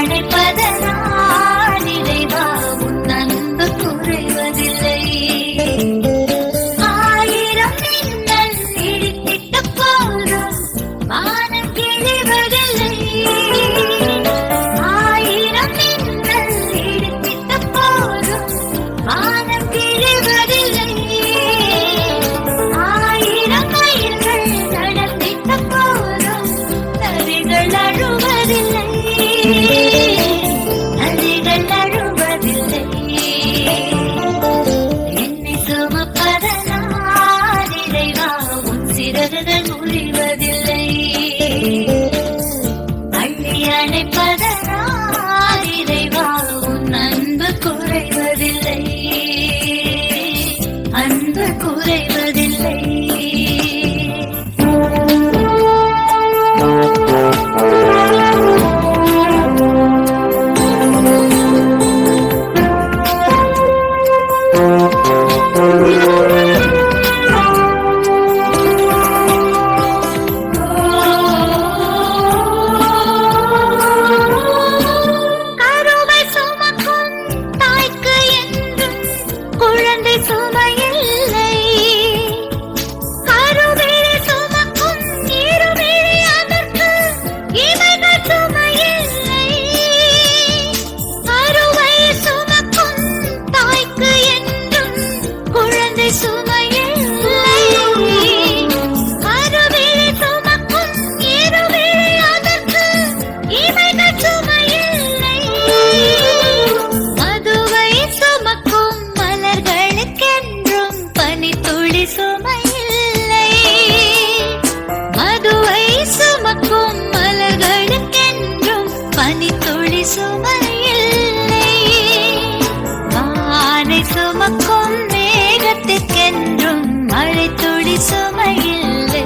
அணைப்பதனால் இறைவா உன் அன்பு குறைவதில்லை. ஆயிரம் மின்னல் இடித்திட்ட போதும் வானம் கிழிவதில்லை. ஆயிரம் மின்னல் இடித்திட்ட போதும் வானம் கிழிவதில்லை. ஆயிரம் மைல்கள் நடந்திட்ட போதும் நதிகள் அழுவதில்லை. நதிகள் அழுவதில்லை. என்னை சுமப்பதனால் இறைவா உன் சிறகுகள் முறிவதில்லை. அள்ளி அணைப்பதனால் இறைவா உன் அன்பு குறைவதில்லை. அன்பு குறைவதில்லை. கருவை சுமக்கும் தாய்க்கு என்றும் குழந்தை சுமையில்லை. கருவிழி சுமக்கும் இருவிழி அதற்கு இமைகள் சுமையில்லை. கருவை சுமக்கும் தாய்க்கு என்றும் குழந்தை சுமையில்லை. கருவிழி சுமக்கும் இருவிழி அதற்கு இமைகள் சுமையில்லை. மதுவை சுமக்கும் மலர்களுக்கென்றும் பனித்துளி சுமையில்லை. மதுவை சுமக்கும் மலர்களுக்கென்றும் பனித்துளி சுமையில்லை. வானை சுமக்கும் மேகத்துக்கென்றும் மழைத்துளி சுமையில்லை.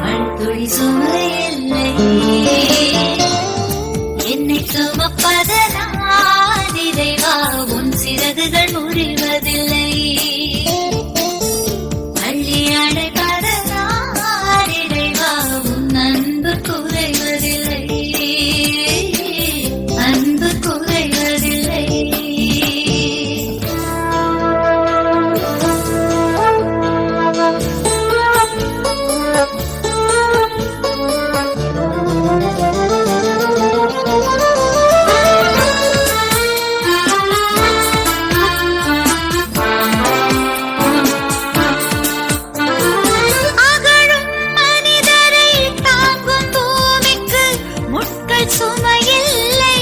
மழைத்துளி சுமையில்லை. என்னை சுமப்பதனால் இறைவா உன் சிறகுகள் முறிவதில்லை. அள்ளி அணைப்பதனால் இறைவா உன் அன்பு குறைவதில்லை. அன்பு குறைவதில்லை. அகழும் மனிதரை தாங்கும் பூமிக்கு முட்கள் சுமையில்லை.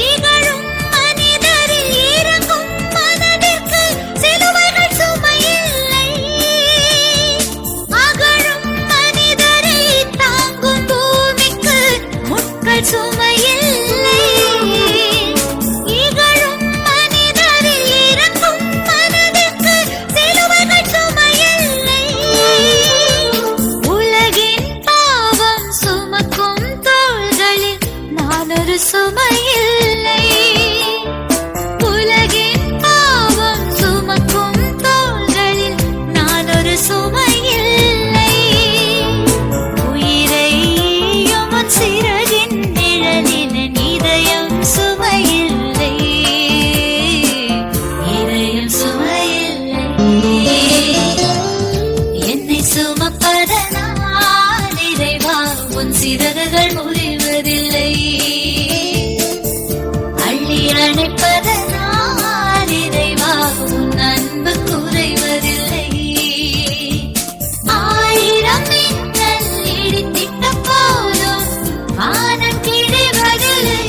இகழும் மனிதரில் இறங்கும் மனதிற்கு சிலுவைகள் சுமையில்லை. அகழும் மனிதரை தாங்கும் பூமிக்கு முட்கள் சுமையில்லை. இகழும் மனிதரில் இறங்கும் மனதிற்கு சிலுவைகள் சுமையில்லை. உலகின் பாவம் சுமக்கும் தோள்களில் நான் ஒரு சுமையில்லை. உலகின் பாவம் சுமக்கும் தோள்களில் நான் ஒரு சுமையில்லை. உயிரை ஈயும் உன் சிறகின் நிழலில் இதயம் சுமையில்லை. இதயம் சுமையில்லை. என்னை சுமப்பதனால் இறைவா உன் சிறகுகள் முறிவதில்லை. அள்ளி அணைப்பதனால் இறைவா உன் அன்பு குறைவதில்லை. ஆயிரம் மின்னல் இடித்திட்ட போதும் வானம் கிழிவதில்லை.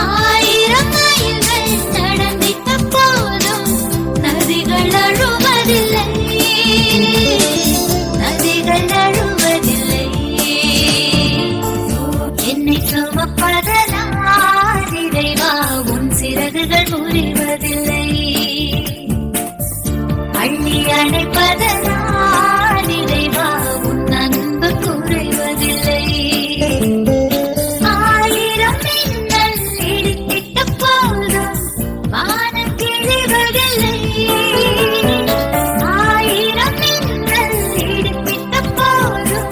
ஆயிரம் மைல்கள் நடந்திட்ட போதும் நதிகள் அழுவதில்லை. நதிகள் அழுவதில்லை. என்னை சுமப்பதனால் இறைவா உன் சிறகுகள் முறிவதில்லை. அள்ளி அணைப்பதனால் இறைவா உன் அன்பு குறைவதில்லை. ஆயிரம் மின்னல் இடித்திட்ட போதும் வானம் கிழிவதில்லை. ஆயிரம் மின்னல் இடித்திட்ட போதும்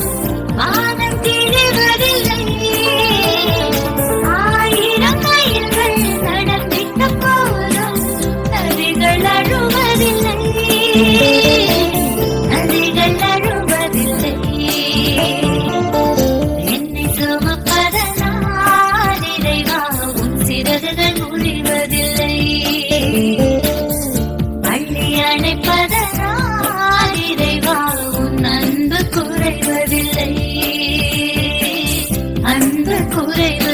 வானம் கிழிவதில்லை. குறைவதில்லை.